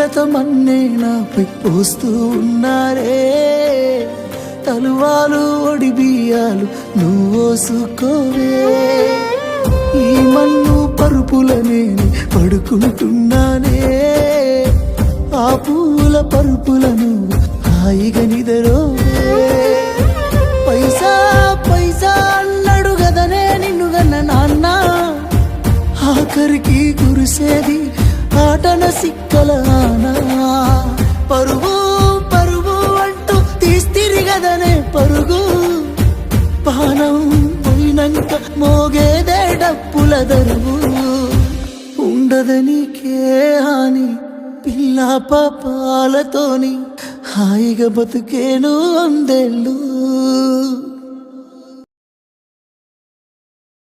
కన్నులతో మన్నే నాపై పోస్తూ ఉన్నారే తలువాలు ఒడి బియ్యాలు నువ్వోసుకోవే ఈ మన్ను పరుపుల నేను పడుకుంటున్నానే ఆ పూల పరుపులను హాయిగా నిదరోవే పైసా పైసా అన్నాడు గదనే నిన్ను గన్న నాన్న ఆఖరికి కురిసేది ఆటన సిక్కల ఆనా పరుగు పరుగు అంటూ తీస్తిరి గదనే పరుగు పానం పోయినంక మోగేదే డప్పుల దరువు ఉండదనికే హాని పిల్ల పాపాలతోని హాయిగా బతుకేను 100 ఏళ్ళు